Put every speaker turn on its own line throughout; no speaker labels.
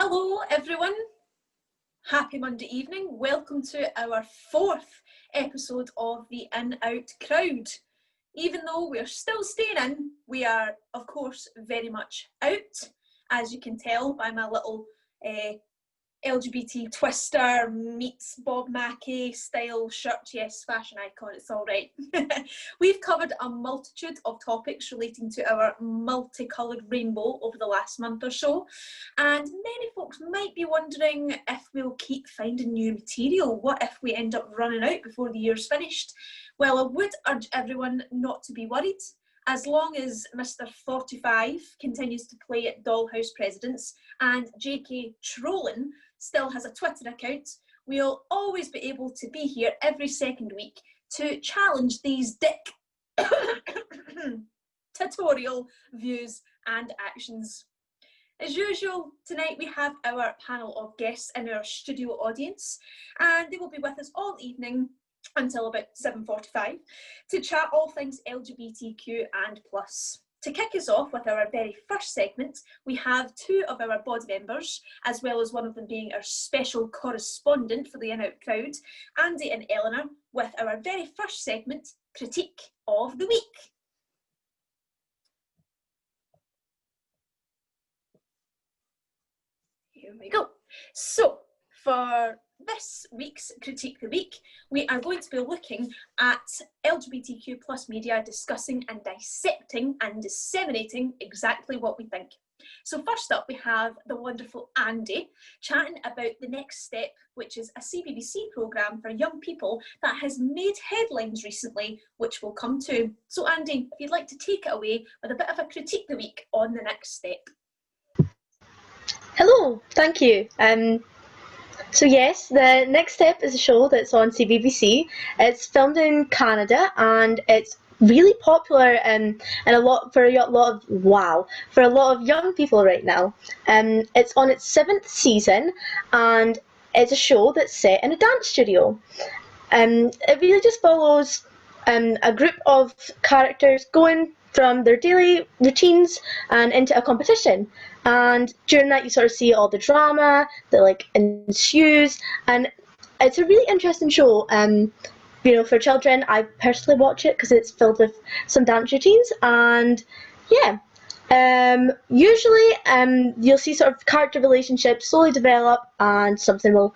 Hello everyone, happy Monday evening. Welcome to our fourth episode of the In Out Crowd. Even though we're still staying in, we are of course very much out, as you can tell by my little LGBT twister meets Bob Mackie style shirt. Yes, fashion icon, it's all right. We've covered a multitude of topics relating to our multicoloured rainbow over the last month or so, and many folks might be wondering if we'll keep finding new material. What if we end up running out before the year's finished? Well, I would urge everyone not to be worried. As long as Mr. 45 continues to play at Dollhouse Presidents and JK Trolling still has a Twitter account, we'll always be able to be here every second week to challenge these dictatorial views and actions. As usual, tonight we have our panel of guests in our studio audience, and they will be with us all evening until about 7:45 to chat all things LGBTQ and plus. To kick us off with our very first segment, we have two of our body members, as well as one of them being our special correspondent for the In Out Crowd, Andy and Eleanor, with our very first segment, Critique of the Week. Here we go. So, for this week's Critique the Week, we are going to be looking at LGBTQ plus media discussing and dissecting and disseminating exactly what we think. So first up, we have the wonderful Andy chatting about The Next Step, which is a CBBC programme for young people that has made headlines recently, which we'll come to. So Andy, if you'd like to take it away with a bit of a Critique the Week on The Next Step.
Hello, thank you. So yes, The Next Step is a show that's on CBBC. It's filmed in Canada and it's really popular for a lot of young people right now. It's on its 7th season and it's a show that's set in a dance studio. It really just follows a group of characters going from their daily routines and into a competition. And during that you sort of see all the drama that ensues, and it's a really interesting show. For children, I personally watch it because it's filled with some dance routines, and yeah. Usually you'll see sort of character relationships slowly develop and something will,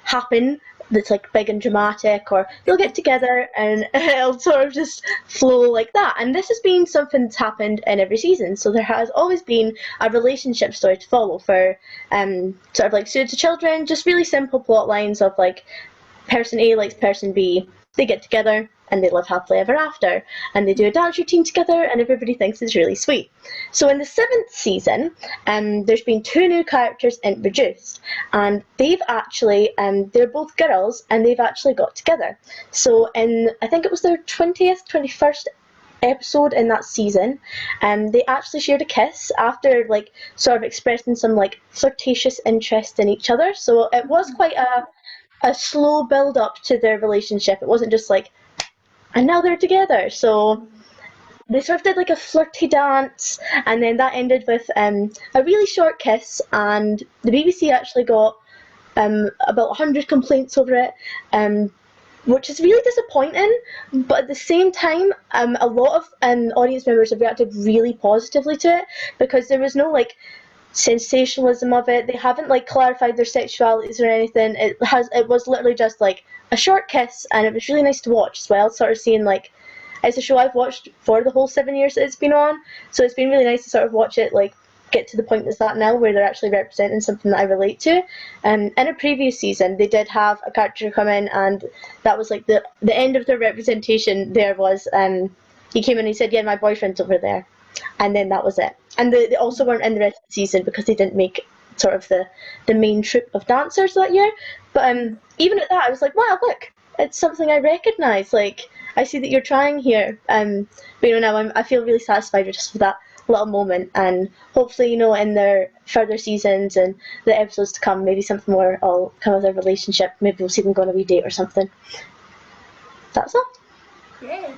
happen that's big and dramatic, or they'll get together and it'll sort of just flow like that. And this has been something that's happened in every season, so there has always been a relationship story to follow for suited to children, just really simple plot lines of person A likes person B, they get together and they live happily ever after, and they do a dance routine together and everybody thinks it's really sweet. So in the 7th season, there's been 2 new characters introduced, and they've actually, they're both girls and they've actually got together. So I think it was their 21st episode in that season, they actually shared a kiss after sort of expressing some flirtatious interest in each other. So it was quite a slow build up to their relationship. It wasn't just and now they're together. So they sort of did a flirty dance, and then that ended with a really short kiss, and the BBC actually got about 100 complaints over it, which is really disappointing. But at the same time, a lot of audience members have reacted really positively to it, because there was no sensationalism of it. They haven't clarified their sexualities or anything. It was literally just a short kiss, and it was really nice to watch as well. Sort of seeing it's a show I've watched for the whole 7 years that it's been on, so it's been really nice to sort of watch it get to the point it's at now, where they're actually representing something that I relate to. In a previous season they did have a character come in, and that was the end of their representation. There was he came in and he said, yeah, my boyfriend's over there, and then that was it. And they also weren't in the rest of the season because they didn't make sort of the main troupe of dancers that year. But even at that, I was wow, look, it's something I recognise. I see that you're trying here. But now I feel really satisfied just with that little moment, and hopefully in their further seasons and the episodes to come, maybe something more will come of their relationship. Maybe we'll see them go on a wee date or something. That's all.
Yeah.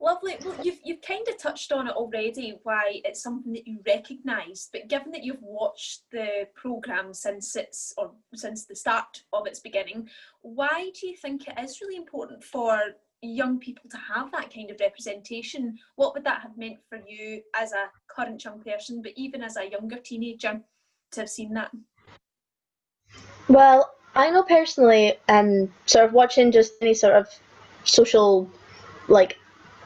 Lovely. Well, you've kind of touched on it already, why it's something that you recognised. But given that you've watched the programme since the start of its beginning, why do you think it is really important for young people to have that kind of representation? What would that have meant for you as a current young person, but even as a younger teenager, to have seen that?
Well, I know personally, sort of watching just any sort of social, like,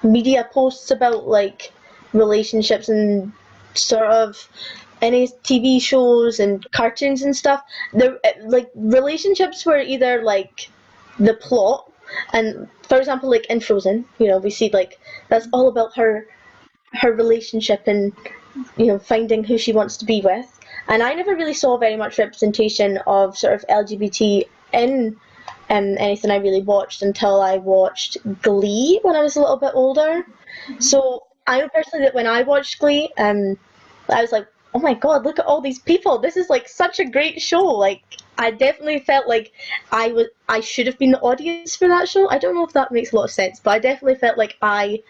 media posts about like relationships and sort of any TV shows and cartoons and stuff. The like relationships were either like the plot, and for example, like in Frozen, we see like that's all about her relationship and finding who she wants to be with. And I never really saw very much representation of sort of LGBT in anything I really watched until I watched Glee when I was a little bit older. So I know personally that when I watched Glee, I was like, oh my god, look at all these people. This is like such a great show. Like I definitely felt like I should have been the audience for that show. I don't know if that makes a lot of sense, but I definitely felt like I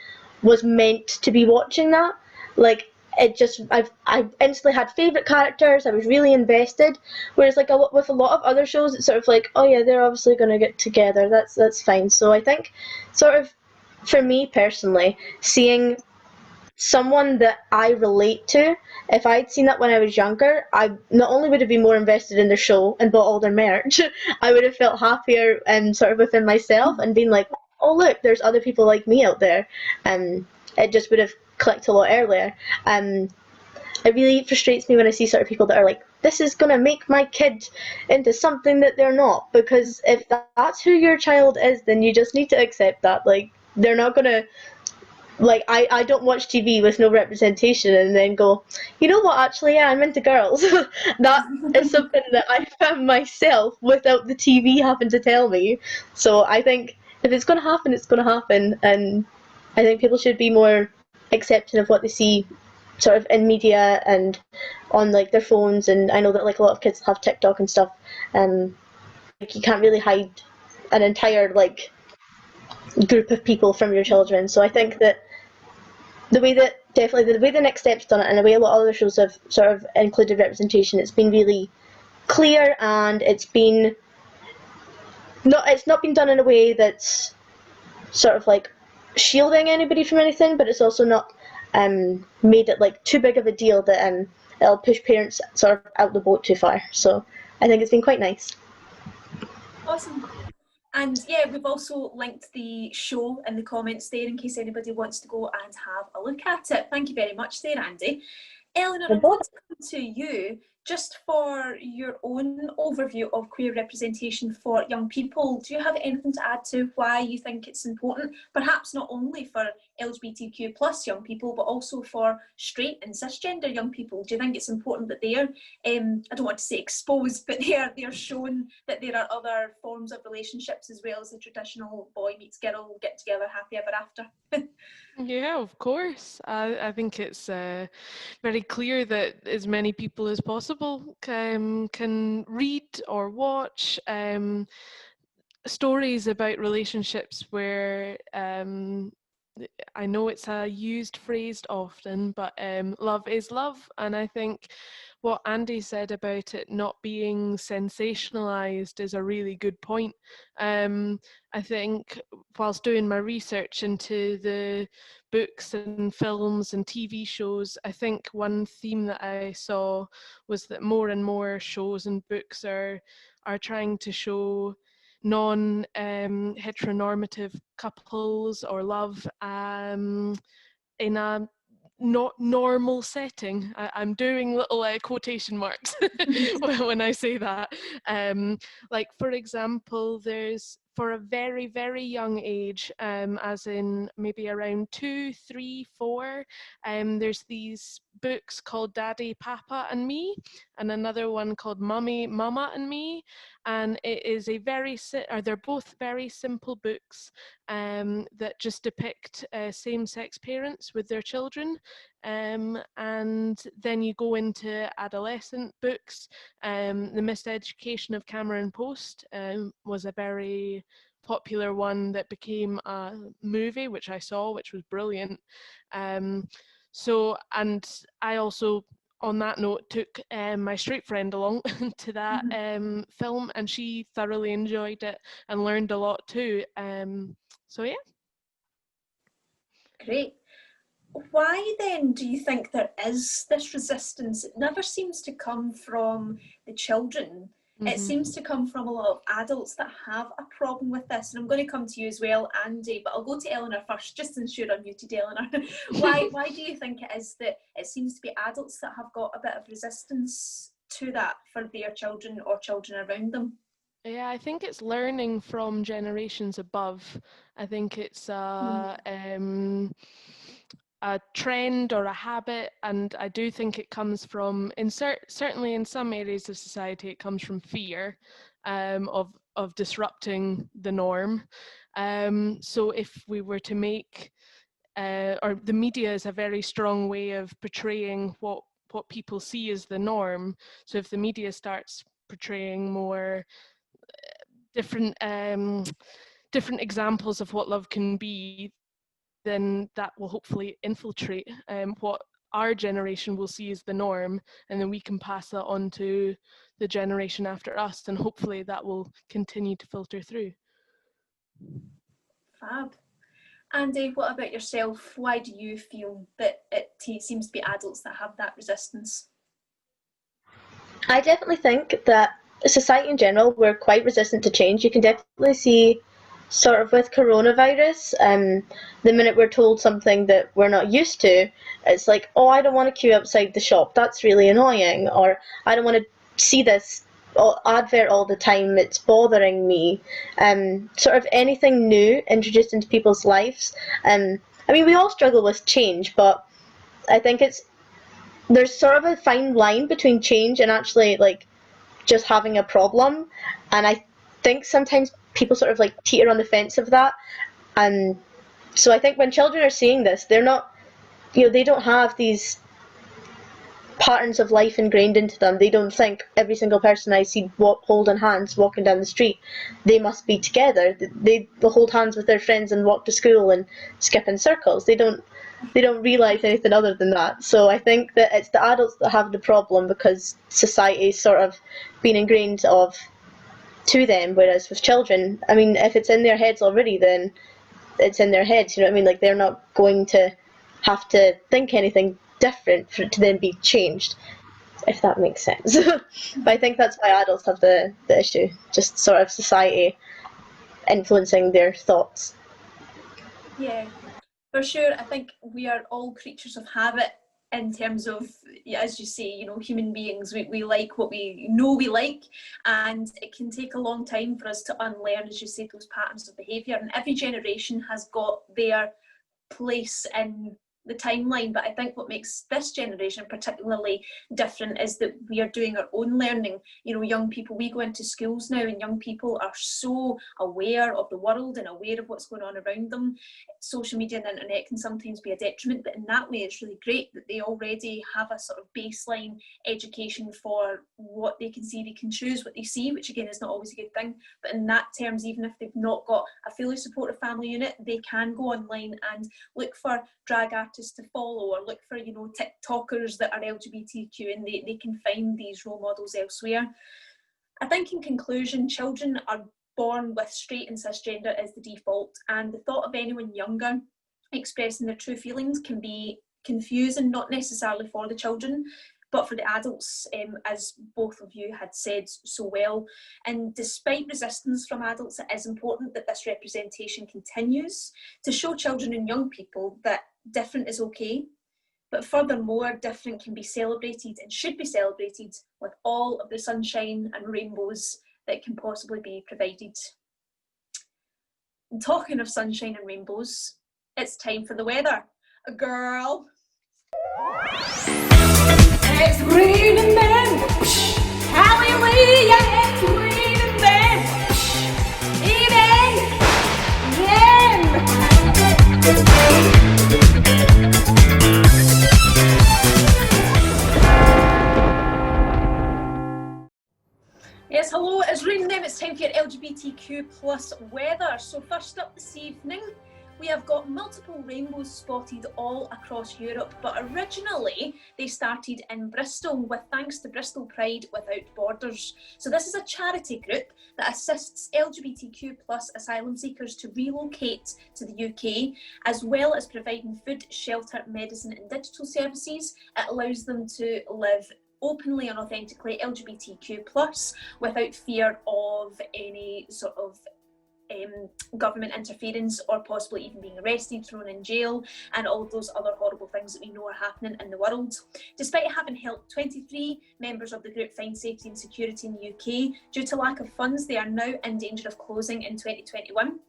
was meant to be watching that. Like it just I instantly had favorite characters. I was really invested. Whereas like with a lot of other shows, it's sort of like, oh yeah, they're obviously gonna get together. That's fine. So I think sort of for me personally, seeing someone that I relate to, if I'd seen that when I was younger, I not only would have been more invested in their show and bought all their merch, I would have felt happier and sort of within myself and been like, oh look, there's other people like me out there. It just would have clicked a lot earlier. It really frustrates me when I see sort of people that are like, this is gonna make my kid into something that they're not, because if that's who your child is, then you just need to accept that. Like they're not gonna like I don't watch TV with no representation and then go, you know what, actually yeah, I'm into girls. That is something that I found myself without the TV having to tell me. So I think if it's gonna happen, it's gonna happen, and I think people should be more accepting of what they see sort of in media and on like their phones. And I know that like a lot of kids have TikTok and stuff, and like you can't really hide an entire like group of people from your children. So I think that the way the next step's done it, and the way a lot of other shows have sort of included representation, it's been really clear, and it's not been done in a way that's sort of like shielding anybody from anything, but it's also not made it like too big of a deal that it'll push parents sort of out the boat too far. So I think it's been quite nice.
Awesome. And yeah, we've also linked the show in the comments there in case anybody wants to go and have a look at it. Thank you very much there, Andy. Eleanor, I'm going to come to you just for your own overview of queer representation for young people. Do you have anything to add to why you think it's important, perhaps not only for LGBTQ plus young people, but also for straight and cisgender young people? Do you think it's important that they're, I don't want to say exposed, but they're shown that there are other forms of relationships as well as the traditional boy meets girl, get together, happy ever after?
Yeah, of course. I think it's very clear that as many people as possible can read or watch stories about relationships where I know it's a used phrase often, but love is love. And I think what Andy said about it not being sensationalized is a really good point. I think whilst doing my research into the books and films and TV shows, I think one theme that I saw was that more and more shows and books are trying to show non heteronormative couples or love in a not normal setting. I'm doing little quotation marks when I say that. Like, for example, there's for a very, very young age, as in maybe around 2, 3, 4, there's these books called Daddy, Papa and Me, and another one called Mummy, Mama and Me. And it is a or they're both very simple books that just depict same-sex parents with their children. And then you go into adolescent books. The Miseducation of Cameron Post was a very popular one that became a movie, which I saw, which was brilliant. And I also, on that note, took my straight friend along to that film, and she thoroughly enjoyed it and learned a lot too. So yeah.
Great. Why then do you think there is this resistance? It never seems to come from the children. It seems to come from a lot of adults that have a problem with this. And I'm going to come to you as well, Andy, but I'll go to Eleanor first, just to ensure I'm muted, Eleanor. Why do you think it is that it seems to be adults that have got a bit of resistance to that for their children or children around them?
Yeah, I think it's learning from generations above. I think it's a trend or a habit, and I do think it comes from, certainly in some areas of society, it comes from fear of disrupting the norm. So if we were to make, or the media is a very strong way of portraying what people see as the norm. So if the media starts portraying more different examples of what love can be, then that will hopefully infiltrate what our generation will see as the norm, and then we can pass that on to the generation after us, and hopefully that will continue to filter through.
Fab. Andy, what about yourself? Why do you feel that it seems to be adults that have that resistance?
I definitely think that society in general, we're quite resistant to change. You can definitely see sort of with coronavirus, the minute we're told something that we're not used to, it's like, oh, I don't want to queue outside the shop, that's really annoying, or I don't want to see this advert all the time, it's bothering me. Sort of anything new introduced into people's lives. I mean, we all struggle with change, but I think there's sort of a fine line between change and actually like just having a problem, and I think sometimes people sort of like teeter on the fence of that. And so I think when children are seeing this, they're not, they don't have these patterns of life ingrained into them. They don't think every single person I see holding hands walking down the street, they must be together. They hold hands with their friends and walk to school and skip in circles. They don't realise anything other than that. So I think that it's the adults that have the problem, because society's sort of been ingrained to them, whereas with children, I mean, if it's in their heads already, then it's in their heads, you know what I mean? Like, they're not going to have to think anything different for it to then be changed, if that makes sense. But I think that's why adults have the issue, just sort of society influencing their thoughts.
Yeah, for sure. I think we are all creatures of habit in terms of, as you say, human beings. We like what we know we like, and it can take a long time for us to unlearn, as you say, those patterns of behaviour. And every generation has got their place in the timeline, but I think what makes this generation particularly different is that we are doing our own learning. Young people, we go into schools now, and young people are so aware of the world and aware of what's going on around them. Social media and the internet can sometimes be a detriment, but in that way it's really great that they already have a sort of baseline education for what they can see. They can choose what they see, which again is not always a good thing, but in that terms, even if they've not got a fully supportive family unit, they can go online and look for drag artists to follow, or look for TikTokers that are LGBTQ, and they can find these role models elsewhere. I think in conclusion, children are born with straight and cisgender as the default, and the thought of anyone younger expressing their true feelings can be confusing, not necessarily for the children, but for the adults, as both of you had said so well. And despite resistance from adults, it is important that this representation continues to show children and young people that different is okay, but furthermore, different can be celebrated and should be celebrated with all of the sunshine and rainbows that can possibly be provided. And talking of sunshine and rainbows, it's time for the weather. A girl.
It's raining men. Hallelujah, it's raining men.
Yes, hello, it's raining them. It's time for your LGBTQ plus weather. So first up this evening, we have got multiple rainbows spotted all across Europe, but originally they started in Bristol with thanks to Bristol Pride Without Borders. So this is a charity group that assists LGBTQ plus asylum seekers to relocate to the UK, as well as providing food, shelter, medicine and digital services. It allows them to live openly and authentically LGBTQ plus without fear of any sort of government interference or possibly even being arrested, thrown in jail, and all of those other horrible things that we know are happening in the world. Despite having helped 23 members of the group find safety and security in the UK, due to lack of funds, they are now in danger of closing in 2021.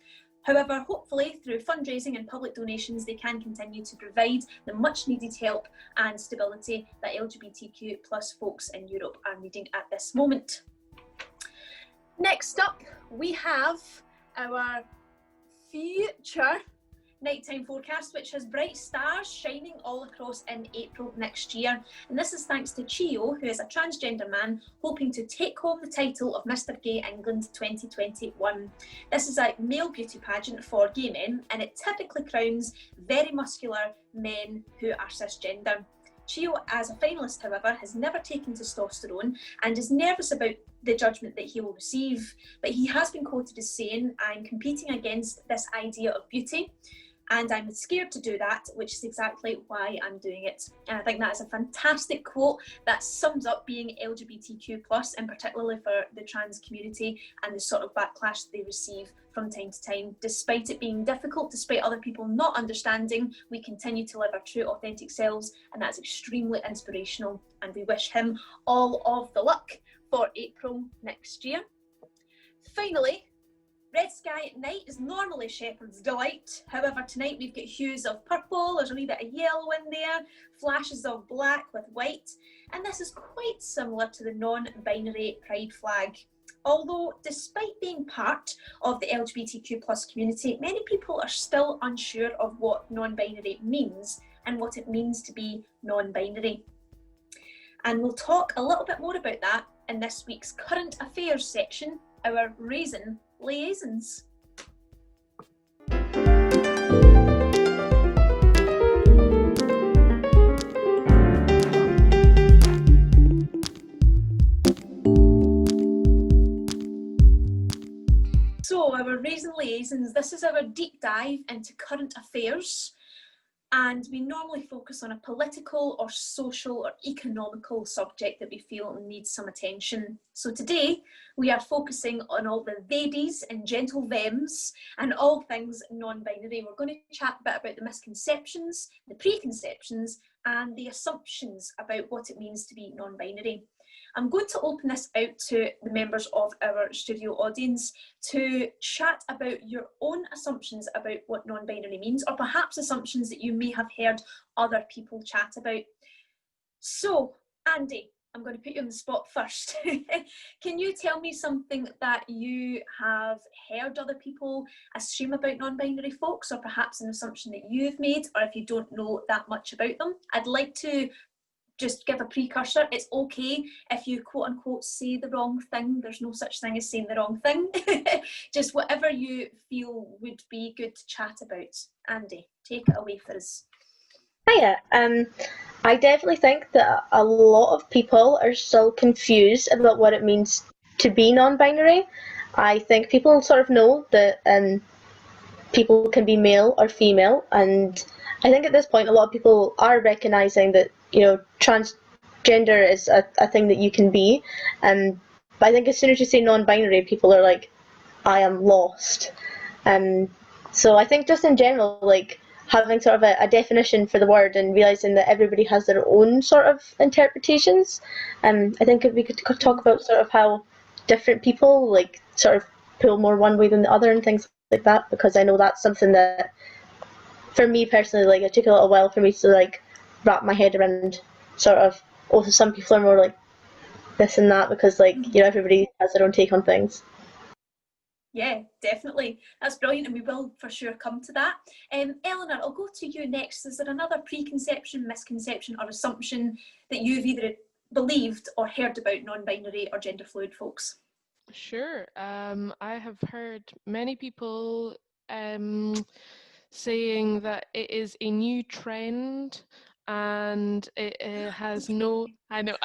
However, hopefully through fundraising and public donations, they can continue to provide the much needed help and stability that LGBTQ plus folks in Europe are needing at this moment. Next up, we have our future nighttime forecast, which has bright stars shining all across in April next year. And this is thanks to Chio, who is a transgender man hoping to take home the title of Mr. Gay England 2021. This is a male beauty pageant for gay men, and it typically crowns very muscular men who are cisgender. Chio, as a finalist, however, has never taken testosterone and is nervous about the judgment that he will receive. But he has been quoted as saying, "I'm competing against this idea of beauty, and I'm scared to do that, which is exactly why I'm doing it." And I think that is a fantastic quote that sums up being LGBTQ+, and particularly for the trans community and the sort of backlash that they receive from time to time. Despite it being difficult, despite other people not understanding, we continue to live our true authentic selves, and that's extremely inspirational, and we wish him all of the luck for April next year. Finally, red sky at night is normally Shepherd's delight. However, tonight we've got hues of purple, there's a wee bit of yellow in there, flashes of black with white, and this is quite similar to the non-binary pride flag. Although, despite being part of the LGBTQ plus community, many people are still unsure of what non-binary means and what it means to be non-binary. And we'll talk a little bit more about that in this week's current affairs section, our Raisin Liaisons. So our Raisin Liaisons, this is our deep dive into current affairs, and we normally focus on a political or social or economical subject that we feel needs some attention. So today we are focusing on all the they's and gentle thems and all things non-binary. We're going to chat a bit about the misconceptions, the preconceptions and the assumptions about what it means to be non-binary. I'm going to open this out to the members of our studio audience to chat about your own assumptions about what non-binary means, or perhaps assumptions that you may have heard other people chat about. So, Andy, I'm going to put you on the spot first. Can you tell me something that you have heard other people assume about non-binary folks, or perhaps an assumption that you've made, or if you don't know that much about them? I'd like to just give a precursor. It's okay if you quote unquote say the wrong thing. There's no such thing as saying the wrong thing. Just whatever you feel would be good to chat about. Andy, take it away for us.
Hiya. I definitely think that a lot of people are still confused about what it means to be non-binary. I think people sort of know that people can be male or female, and I think at this point a lot of people are recognising that, you know, transgender is a thing that you can be. But I think as soon as you say non-binary, people are like, I am lost. So I think just in general, like, having sort of a definition for the word and realising that everybody has their own sort of interpretations. I think if we could talk about sort of how different people like sort of pull more one way than the other and things like that, because I know that's something that for me personally, like, it took a little while for me to like wrap my head around sort of. Also, some people are more like this and that because, like, you know, everybody has their own take on things.
Yeah, definitely. That's brilliant, and we will for sure come to that. Eleanor, I'll go to you next. Is there another preconception, misconception or assumption that you've either believed or heard about non-binary or gender fluid folks?
Sure. I have heard many people saying that it is a new trend and it has no. I know.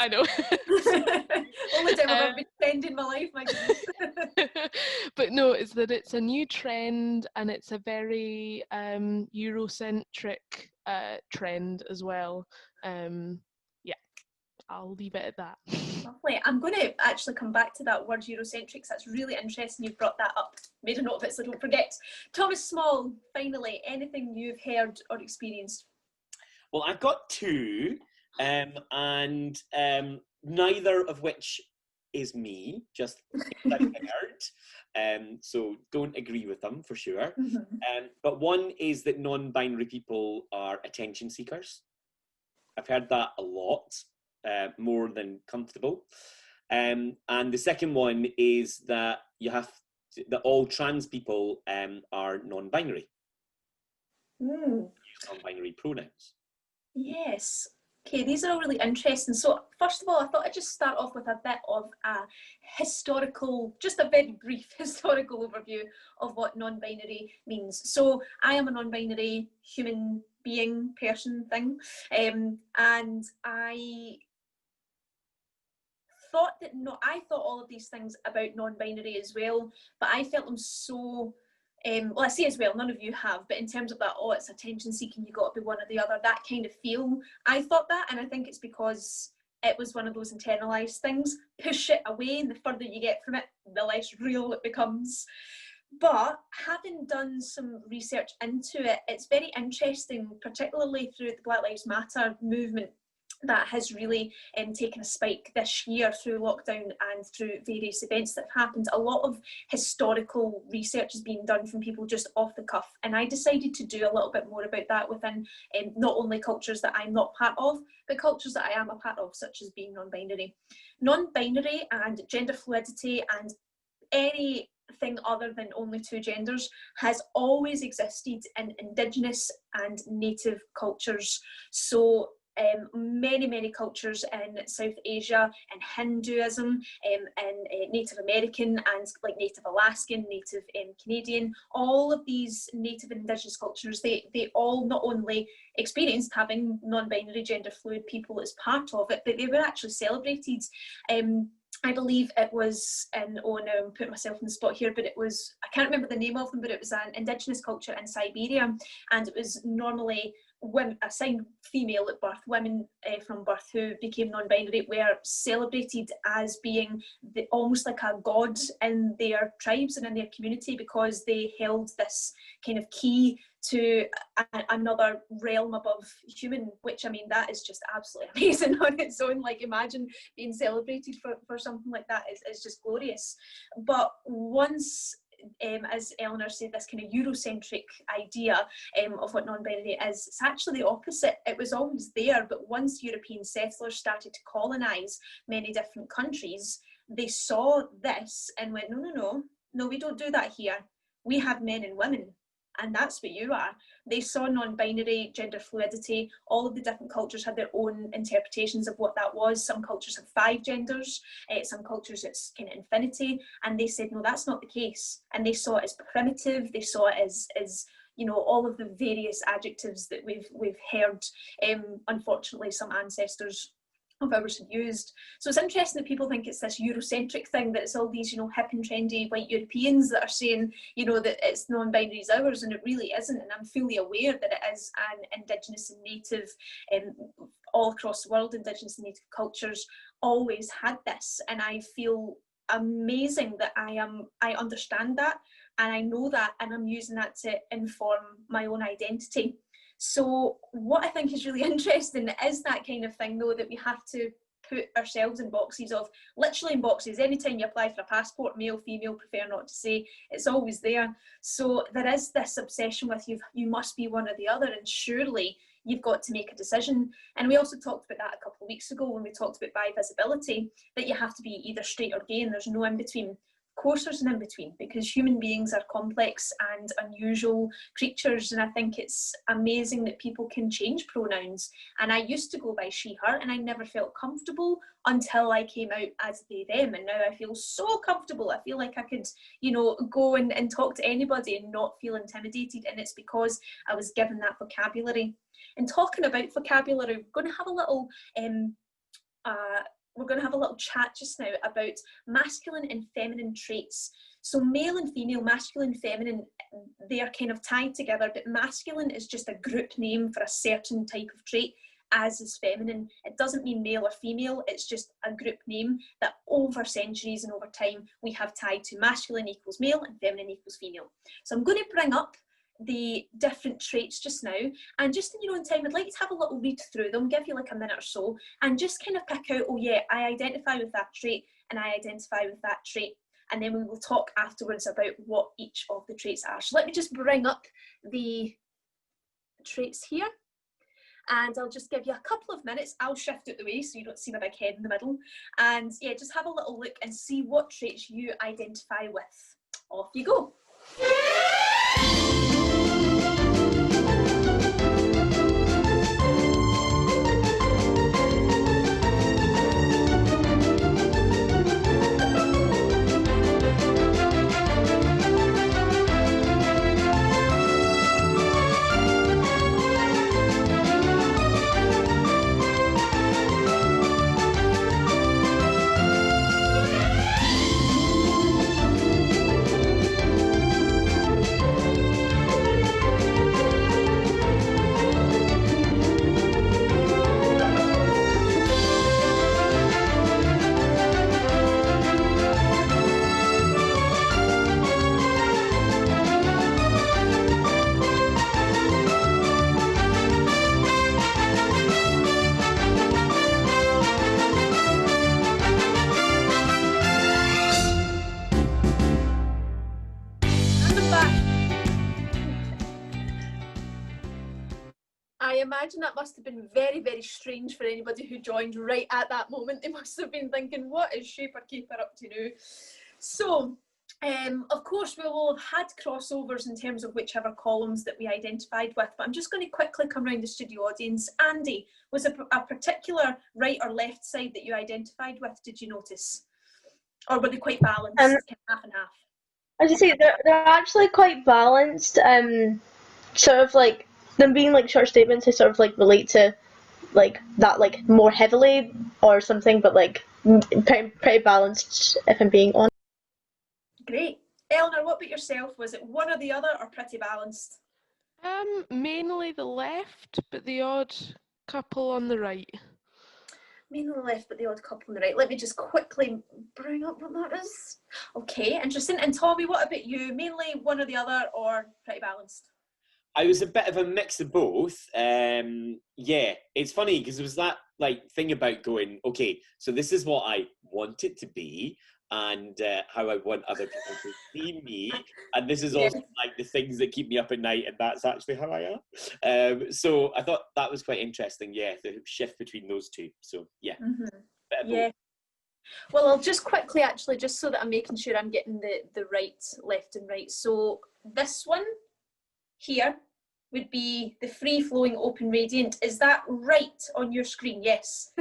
Only time I've
Uh,
ever been trending in my life, my goodness.
but no, it's that it's a new trend and it's a very Eurocentric trend as well. Yeah, I'll leave it at that.
Lovely. I'm going to actually come back to that word Eurocentric. That's really interesting. You've brought that up. Made a note of it so don't forget. Thomas Small, finally, anything you've heard or experienced?
Well, I've got two, and neither of which is me, just things I've heard. So don't agree with them for sure. But one is that non-binary people are attention seekers. I've heard that a lot, more than comfortable. And the second one is that that all trans people are non-binary. Use non-binary pronouns.
Yes. Okay, these are all really interesting. So first of all, I thought I'd just start off with a bit of a historical, just a very brief historical overview of what non-binary means. So I am a non-binary human being, person, thing, and I thought I thought all of these things about non-binary as well, but I felt them so well, I say as well, none of you have, but in terms of that, oh, it's attention seeking, you got to be one or the other, that kind of feel, I thought that, and I think it's because it was one of those internalized things. Push it away, and the further you get from it, the less real it becomes. But having done some research into it, it's very interesting, particularly through the Black Lives Matter movement, that has really taken a spike this year through lockdown and through various events that have happened. A lot of historical research is being done from people just off the cuff, and I decided to do a little bit more about that within not only cultures that I'm not part of, but cultures that I am a part of, such as being non-binary. Non-binary and gender fluidity and anything other than only two genders has always existed in Indigenous and Native cultures. So many cultures in South Asia, in Hinduism, in Native American and like Native Alaskan, Native Canadian, all of these Native and Indigenous cultures, they all not only experienced having non-binary gender fluid people as part of it, but they were actually celebrated. I believe it was now I'm putting myself in the spot here, but it was, I can't remember the name of them, but it was an Indigenous culture in Siberia, and it was normally women assigned female at birth, women from birth who became non-binary were celebrated as being almost like a god in their tribes and in their community, because they held this kind of key to another realm above human, which, I mean, that is just absolutely amazing on its own. Like, imagine being celebrated for something like that is just glorious. But once as Eleanor said, this kind of Eurocentric idea of what non-binary is, it's actually the opposite. It was always there, but once European settlers started to colonise many different countries, they saw this and went, no, we don't do that here. We have men and women, and that's what you are. They saw non-binary, gender fluidity. All of the different cultures had their own interpretations of what that was. Some cultures have 5 genders, some cultures it's kind of infinity, and they said, no, that's not the case. And they saw it as primitive, they saw it as all of the various adjectives that we've heard, unfortunately, some ancestors of ours had used. So it's interesting that people think it's this Eurocentric thing, that it's all these, hip and trendy white Europeans that are saying, that it's non-binary is ours, and it really isn't. And I'm fully aware that it is an Indigenous and Native, all across the world, Indigenous and Native cultures always had this. And I feel amazing that I understand that, and I know that, and I'm using that to inform my own identity. So what I think is really interesting is that kind of thing, though, that we have to put ourselves in boxes of, literally in boxes. Anytime you apply for a passport, male, female, prefer not to say, it's always there. So there is this obsession with you must be one or the other, and surely you've got to make a decision. And we also talked about that a couple of weeks ago when we talked about bi-visibility, that you have to be either straight or gay and there's no in between. Of course there's an in-between, because human beings are complex and unusual creatures, and I think it's amazing that people can change pronouns. And I used to go by she, her, and I never felt comfortable until I came out as they, them, and now I feel so comfortable. I feel like I could, you know, go and talk to anybody and not feel intimidated, and it's because I was given that vocabulary. And talking about vocabulary, we're going to have a little chat just now about masculine and feminine traits. So male and female, masculine, feminine, they are kind of tied together, but masculine is just a group name for a certain type of trait, as is feminine. It doesn't mean male or female, it's just a group name that over centuries and over time we have tied to masculine equals male and feminine equals female. So I'm going to bring up the different traits just now, and just in your own time I'd like to have a little read through them, give you like a minute or so, and just kind of pick out, oh yeah, I identify with that trait and I identify with that trait, and then we will talk afterwards about what each of the traits are. So let me just bring up the traits here, and I'll just give you a couple of minutes. I'll shift out the way so you don't see my big head in the middle, and yeah, just have a little look and see what traits you identify with. Off you go. I imagine that must have been very, very strange for anybody who joined right at that moment. They must have been thinking, what is Shaper Keeper up to now? So, of course, we will have had crossovers in terms of whichever columns that we identified with, but I'm just going to quickly come around the studio audience. Andy, was a particular right or left side that you identified with, did you notice? Or were they quite balanced, kind of half and half?
As you say, they're actually quite balanced. Sort of like them being like short statements, I sort of like relate to like that like more heavily or something, but like pretty balanced if I'm being honest.
Great. Eleanor, what about yourself? Was it one or the other, or pretty balanced?
Mainly the left, but the odd couple on the right.
Mainly the left, but the odd couple on the right. Let me just quickly bring up what that is. Okay, interesting. And Tommy, what about you? Mainly one or the other, or pretty balanced?
I was a bit of a mix of both. Yeah, it's funny because there was that like thing about going, okay, so this is what I want it to be, and how I want other people to see me, and this is also like the things that keep me up at night, and that's actually how I am. So I thought that was quite interesting. Yeah, the shift between those two. So yeah, bit of both.
Well, I'll just quickly actually, just so that I'm making sure I'm getting the right, left and right. So this one here would be the free-flowing open radiant. Is that right on your screen? Yes.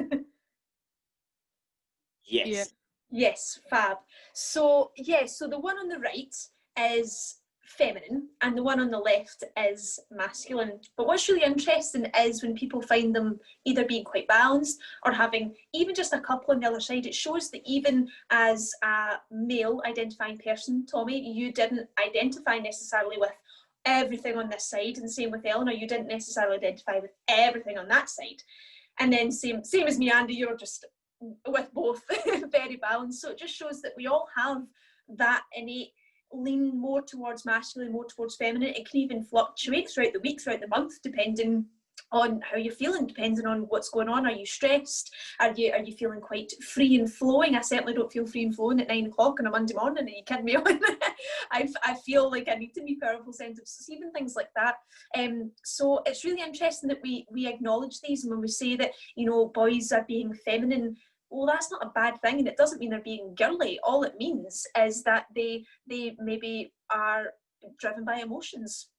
Yes.
Yeah.
Yes, fab. So yeah, so the one on the right is feminine and the one on the left is masculine. But what's really interesting is when people find them either being quite balanced or having even just a couple on the other side, it shows that even as a male identifying person, Tommy, you didn't identify necessarily with everything on this side, and same with Eleanor, you didn't necessarily identify with everything on that side. And then same as me, Andy, you're just with both very balanced. So it just shows that we all have that innate lean more towards masculine, more towards feminine. It can even fluctuate throughout the week, throughout the month, depending on how you're feeling, depending on what's going on. Are you stressed? Are you feeling quite free and flowing? I certainly don't feel free and flowing at 9 o'clock on a Monday morning. Are you kidding me on? I feel like I need to be powerful, sensitive, so even things like that. So it's really interesting that we acknowledge these, and when we say that, you know, boys are being feminine, well, that's not a bad thing, and it doesn't mean they're being girly. All it means is that they maybe are driven by emotions.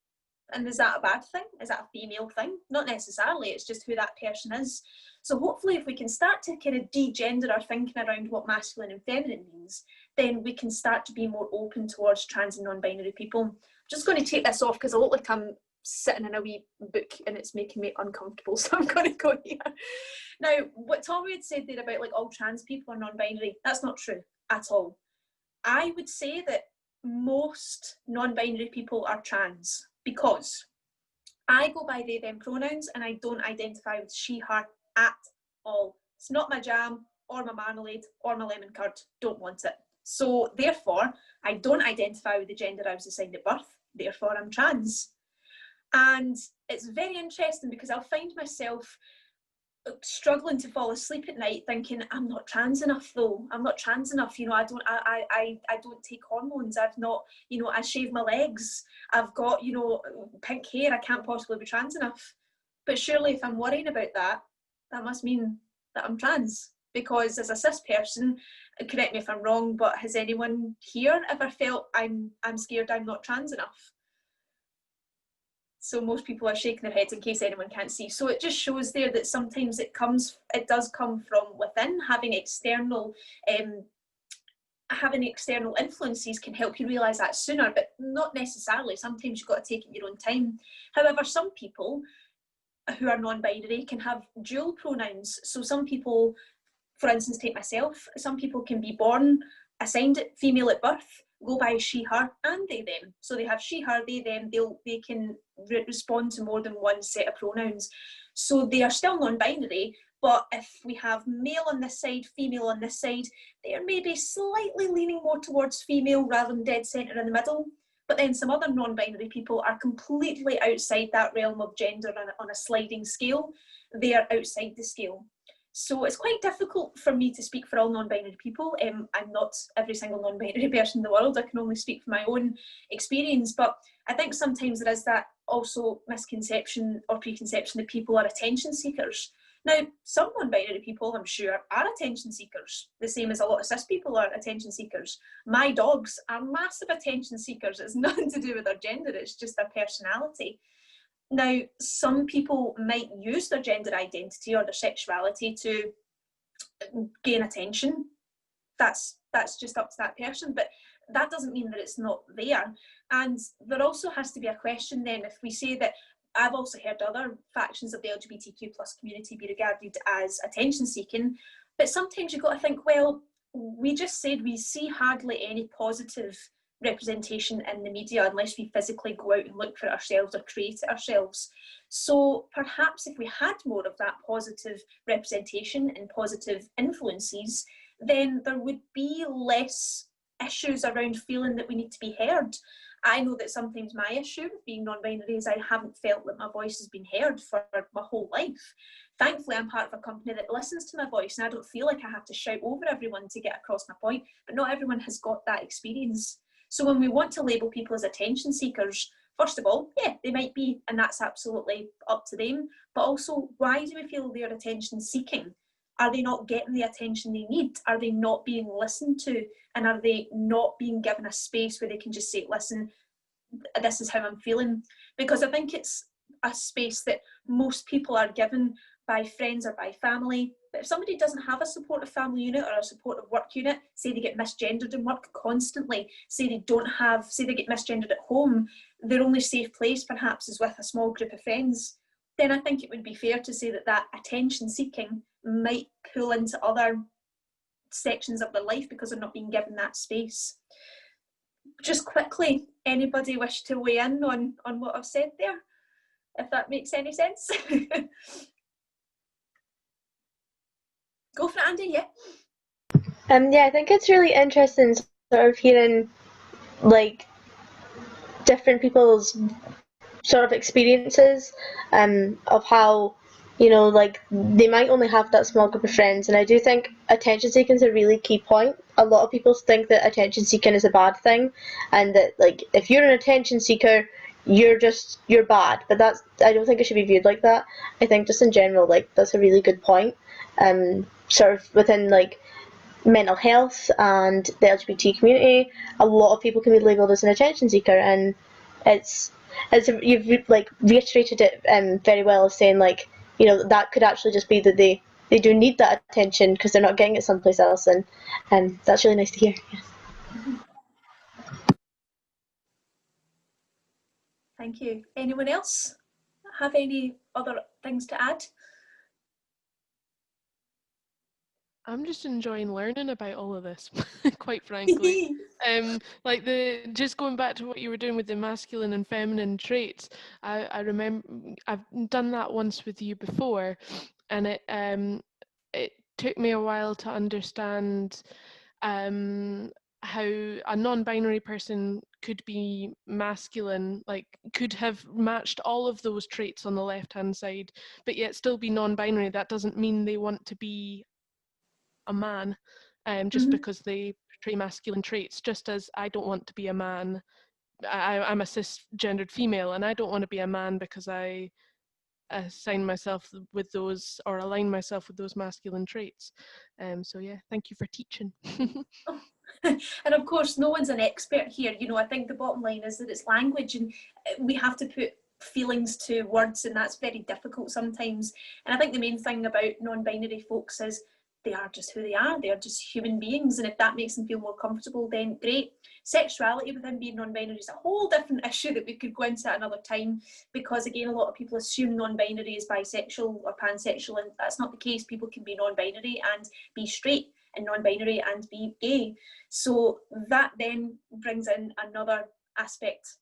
And is that a bad thing? Is that a female thing? Not necessarily, it's just who that person is. So hopefully if we can start to kind of de-gender our thinking around what masculine and feminine means, then we can start to be more open towards trans and non-binary people. I'm just going to take this off because I look like I'm sitting in a wee book and it's making me uncomfortable, so I'm going to go here. Now, what Tommy had said there about like all trans people are non-binary, that's not true at all. I would say that most non-binary people are trans, because I go by they, them pronouns, and I don't identify with she, her at all. It's not my jam or my marmalade or my lemon curd. Don't want it. So therefore, I don't identify with the gender I was assigned at birth. Therefore, I'm trans. And it's very interesting because I'll find myself struggling to fall asleep at night thinking, I'm not trans enough though. I'm not trans enough. You know, I don't take hormones. I've not, you know, I shave my legs. I've got, you know, pink hair. I can't possibly be trans enough. But surely if I'm worrying about that, that must mean that I'm trans. Because as a cis person, correct me if I'm wrong, but has anyone here ever felt I'm scared I'm not trans enough? So most people are shaking their heads in case anyone can't see. So it just shows there that sometimes it does come from within. Having external influences can help you realise that sooner, but not necessarily. Sometimes you've got to take it in your own time. However, some people who are non-binary can have dual pronouns. So some people, for instance, take myself, some people can be born assigned female at birth, go by she, her, and they, them. So they have she, her, they, them. They can respond to more than one set of pronouns. So they are still non-binary, but if we have male on this side, female on this side, they are maybe slightly leaning more towards female rather than dead centre in the middle. But then some other non-binary people are completely outside that realm of gender on a sliding scale. They are outside the scale. So it's quite difficult for me to speak for all non-binary people. I'm not every single non-binary person in the world. I can only speak from my own experience. But I think sometimes there is that also misconception or preconception that people are attention seekers. Now, some non-binary people, I'm sure, are attention seekers, the same as a lot of cis people are attention seekers. My dogs are massive attention seekers. It's nothing to do with their gender, it's just their personality. Now, some people might use their gender identity or their sexuality to gain attention. That's just up to that person, but that doesn't mean that it's not there. And there also has to be a question then, if we say that, I've also heard other factions of the LGBTQ plus community be regarded as attention seeking, but sometimes you've got to think, well, we just said we see hardly any positive representation in the media unless we physically go out and look for it ourselves or create it ourselves. So perhaps if we had more of that positive representation and positive influences, then there would be less issues around feeling that we need to be heard. I know that sometimes my issue with being non-binary is I haven't felt that my voice has been heard for my whole life. Thankfully, I'm part of a company that listens to my voice and I don't feel like I have to shout over everyone to get across my point, but not everyone has got that experience. So when we want to label people as attention seekers, first of all, yeah, they might be, and that's absolutely up to them, but also, why do we feel they're attention seeking? Are they not getting the attention they need? Are they not being listened to? And are they not being given a space where they can just say, listen, this is how I'm feeling? Because I think it's a space that most people are given by friends or by family. But if somebody doesn't have a supportive family unit or a supportive work unit, say they get misgendered in work constantly, say they get misgendered at home, their only safe place perhaps is with a small group of friends, then I think it would be fair to say that that attention seeking might pull into other sections of their life because they're not being given that space. Just quickly, anybody wish to weigh in on what I've said there, if that makes any sense? Go for it, Andy, yeah.
Yeah, I think it's really interesting sort of hearing like different people's sort of experiences of how, you know, like they might only have that small group of friends, and I do think attention seeking is a really key point. A lot of people think that attention seeking is a bad thing, and that like if you're an attention seeker, you're bad, but I don't think it should be viewed like that. I think just in general, like that's a really good point. sort of within like mental health and the LGBT community, a lot of people can be labelled as an attention seeker, and it's you've like reiterated it very well, saying like, you know, that could actually just be that they do need that attention because they're not getting it someplace else, and that's really nice to hear.
Thank you. Anyone else have any other things to add?
I'm just enjoying learning about all of this, quite frankly. Like just going back to what you were doing with the masculine and feminine traits, I remember I've done that once with you before, and it took me a while to understand how a non-binary person could be masculine, like could have matched all of those traits on the left-hand side, but yet still be non-binary. That doesn't mean they want to be a man, just because they portray masculine traits. Just as I don't want to be a man, I'm a cisgendered female, and I don't want to be a man because I assign myself with those or align myself with those masculine traits. So yeah, thank you for teaching.
And of course, no one's an expert here. You know, I think the bottom line is that it's language, and we have to put feelings to words, and that's very difficult sometimes. And I think the main thing about non-binary folks is they are just who they are. They are just human beings, and if that makes them feel more comfortable, then great. Sexuality within being non-binary is a whole different issue that we could go into at another time, because again, a lot of people assume non-binary is bisexual or pansexual, and that's not the case. People can be non-binary and be straight, and non-binary and be gay. So that then brings in another aspect.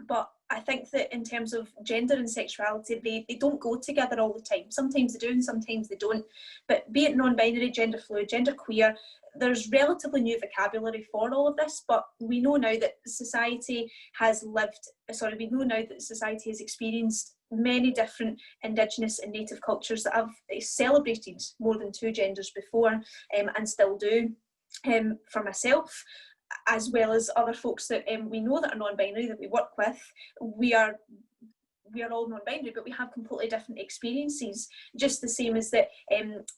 But I think that in terms of gender and sexuality, they don't go together all the time. Sometimes they do and sometimes they don't. But be it non-binary, gender fluid, gender queer, there's relatively new vocabulary for all of this, but we know now that society has experienced many different Indigenous and Native cultures that have celebrated more than two genders before, and still do. For myself, as well as other folks that we know that are non-binary that we work with, we are all non-binary, but we have completely different experiences, just the same as that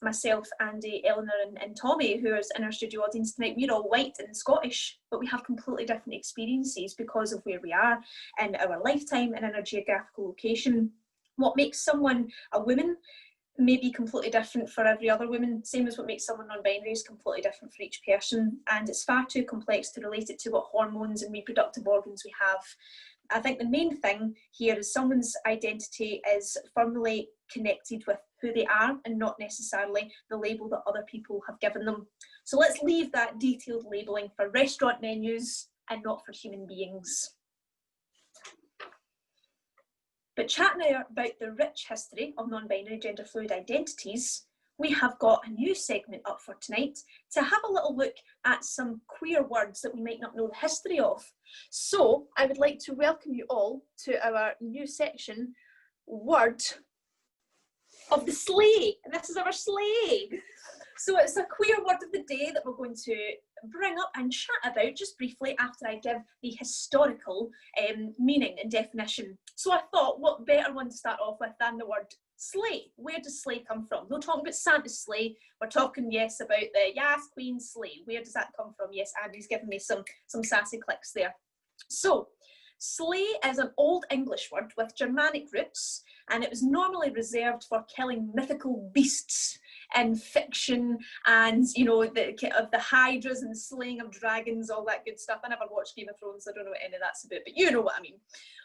myself, Andy, Eleanor and Tommy, who is in our studio audience tonight, we're all white and Scottish, but we have completely different experiences because of where we are in our lifetime and in our geographical location. What makes someone a woman may be completely different for every other woman, same as what makes someone non-binary is completely different for each person, and it's far too complex to relate it to what hormones and reproductive organs we have. I think the main thing here is someone's identity is firmly connected with who they are and not necessarily the label that other people have given them. So let's leave that detailed labelling for restaurant menus and not for human beings. But chatting about the rich history of non-binary gender fluid identities, we have got a new segment up for tonight to have a little look at some queer words that we might not know the history of. So I would like to welcome you all to our new section, Word of the Sleigh. And this is our sleigh. So it's a queer word of the day that we're going to bring up and chat about just briefly after I give the historical meaning and definition. So I thought, what better one to start off with than the word sleigh? Where does sleigh come from? We're talking about Santa's sleigh. We're talking, yes, about the Yas Queen sleigh. Where does that come from? Yes, Andy's given me some sassy clicks there. So sleigh is an Old English word with Germanic roots, and it was normally reserved for killing mythical beasts in fiction, and you know, the hydras and the slaying of dragons, all that good stuff. I never watched Game of Thrones, so I don't know what any of that's about, but you know what I mean.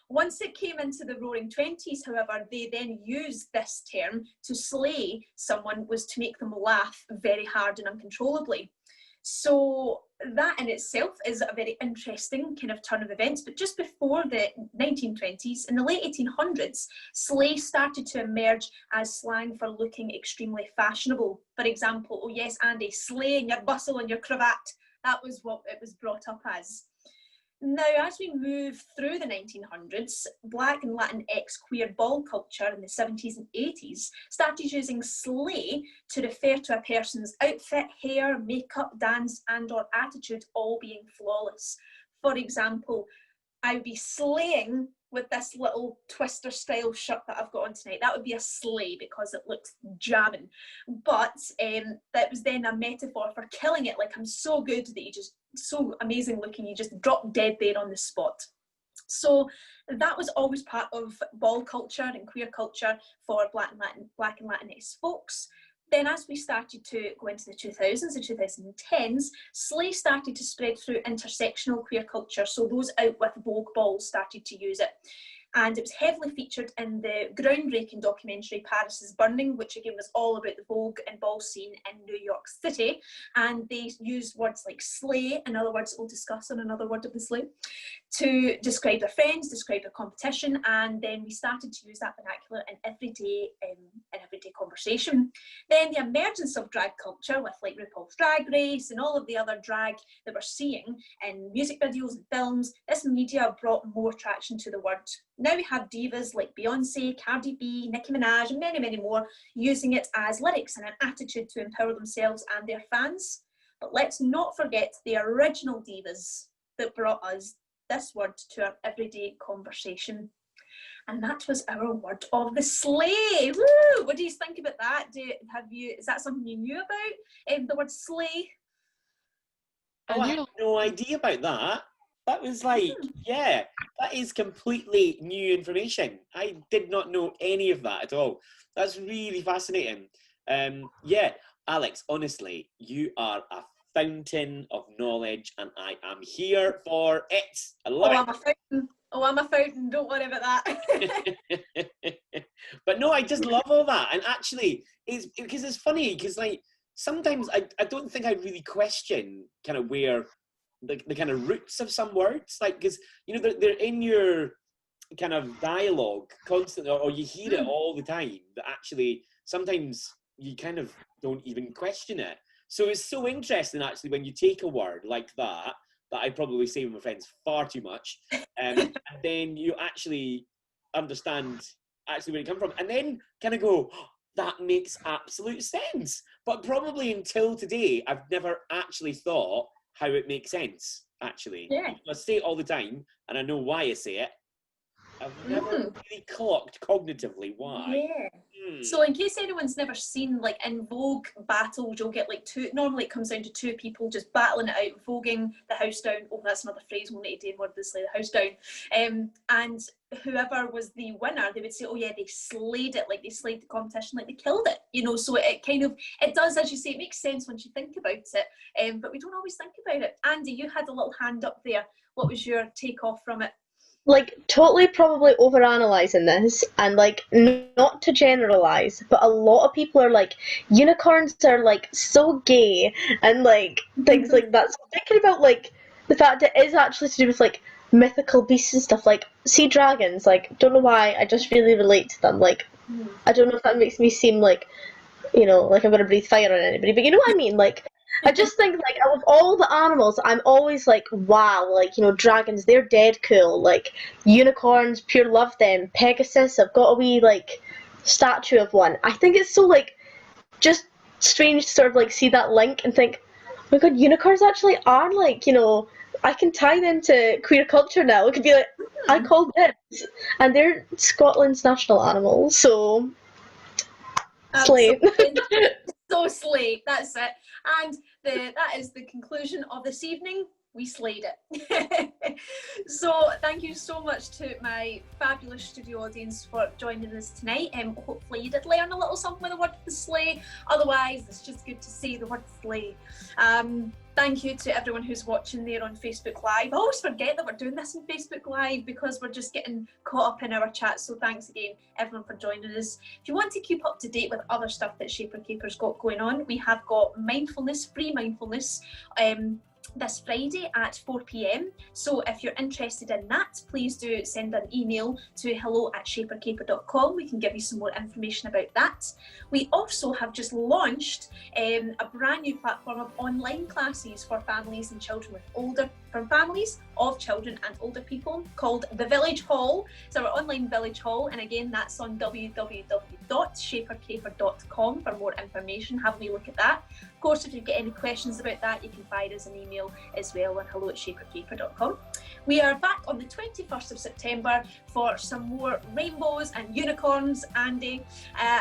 Once it came into the Roaring Twenties, however, they then used this term to slay someone was to make them laugh very hard and uncontrollably. So that in itself is a very interesting kind of turn of events. But just before the 1920s, in the late 1800s, sleigh started to emerge as slang for looking extremely fashionable. For example, oh yes, Andy, sleigh in your bustle and your cravat. That was what it was brought up as. Now, as we move through the 1900s, Black and Latinx queer ball culture in the 70s and 80s started using sleigh to refer to a person's outfit, hair, makeup, dance, and or attitude all being flawless. For example, I would be slaying with this little twister style shirt that I've got on tonight. That would be a slay because it looks jamming. But that was then a metaphor for killing it. Like, I'm so good that you just, so amazing looking, you just drop dead there on the spot. So that was always part of ball culture and queer culture for Black and Latinx folks. Then as we started to go into the 2000s and 2010s, slay started to spread through intersectional queer culture. So those out with Vogue balls started to use it. And it was heavily featured in the groundbreaking documentary Paris is Burning, which again was all about the Vogue and ball scene in New York City. And they used words like slay, in other words, we'll discuss on another word of the slay, to describe their friends, describe their competition. And then we started to use that vernacular in everyday conversation. Then the emergence of drag culture with like RuPaul's Drag Race and all of the other drag that we're seeing in music videos and films, this media brought more traction to the word. Now we have divas like Beyonce, Cardi B, Nicki Minaj, and many, many more using it as lyrics and an attitude to empower themselves and their fans. But let's not forget the original divas that brought us this word to our everyday conversation. And that was our word of the slay. Woo! What do you think about that? Is that something you knew about? The word slay?
Oh, I had no idea about that. That was like, yeah, that is completely new information. I did not know any of that at all. That's really fascinating. Yeah, Alex, honestly, you are a fountain of knowledge and I am here for it. I love it.
I'm a fountain. I'm a fountain. Don't worry about that.
But no, I just love all that. And actually, it's because it's funny because like sometimes I don't think I really question kind of where the kind of roots of some words, like, because you know they're in your kind of dialogue constantly, or you hear it all the time, that actually sometimes you kind of don't even question it. So it's so interesting actually when you take a word like that I probably say with my friends far too much, and then you actually understand actually where it comes from, and then kind of go, oh, that makes absolute sense. But probably until today, I've never actually thought how it makes sense, actually.
Yeah.
I say it all the time, and I know why I say it. I've never really clocked cognitively why.
Yeah. So in case anyone's never seen, like in Vogue battles, you'll get like normally it comes down to two people just battling it out, voguing the house down. Oh, that's another phrase we'll need to do, word this, the house down. And whoever was the winner, they would say, oh yeah, they slayed it, like they slayed the competition, like they killed it, you know. So it kind of, it does, as you say, it makes sense once you think about it, but we don't always think about it. Andy, you had a little hand up there. What was your take off from it?
Like, totally probably overanalyzing this, and like, not to generalize, but a lot of people are like, unicorns are like so gay and like things like that. So thinking about like the fact it is actually to do with like mythical beasts and stuff, like sea dragons, like, don't know why, I just really relate to them. Like, I don't know if that makes me seem like, you know, like I'm gonna breathe fire on anybody, but you know what I mean? Like, I just think, like, out of all the animals, I'm always like, wow, like, you know, dragons, they're dead cool. Like, unicorns, pure love them. Pegasus, I've got a wee, like, statue of one. I think it's so, like, just strange to sort of, like, see that link and think, oh my god, unicorns actually are, like, you know, I can tie them to queer culture now. It could be like, I call this. And they're Scotland's national animal, so... Slay.
So slay, that's it. And that is the conclusion of this evening. We slayed it. So thank you so much to my fabulous studio audience for joining us tonight. Hopefully you did learn a little something with the word slay. Otherwise, it's just good to say the word slay. Thank you to everyone who's watching there on Facebook Live. I always forget that we're doing this on Facebook Live because we're just getting caught up in our chat. So thanks again, everyone, for joining us. If you want to keep up to date with other stuff that Shaper Caper's got going on, we have got mindfulness, free mindfulness, this Friday at 4 p.m. So if you're interested in that, please do send an email to hello@shapercaper.com. We can give you some more information about that. We also have just launched a brand new platform of online classes for families and children for families of children and older people, called The Village Hall. It's our online village hall, and again, that's on www.shapercaper.com. www.shapercaper.com for more information. Have a wee look at that. Of course, if you've got any questions about that, you can fire us an email as well on hello@shapercaper.com. We are back on the 21st of September for some more rainbows and unicorns, Andy,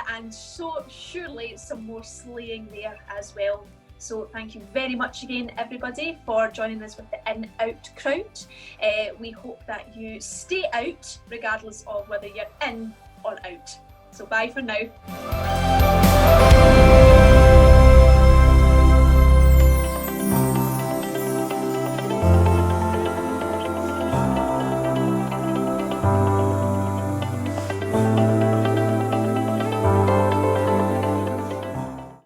and so surely some more slaying there as well. So thank you very much again, everybody, for joining us with the In-Out crowd. We hope that you stay out, regardless of whether you're in or out. So bye for now.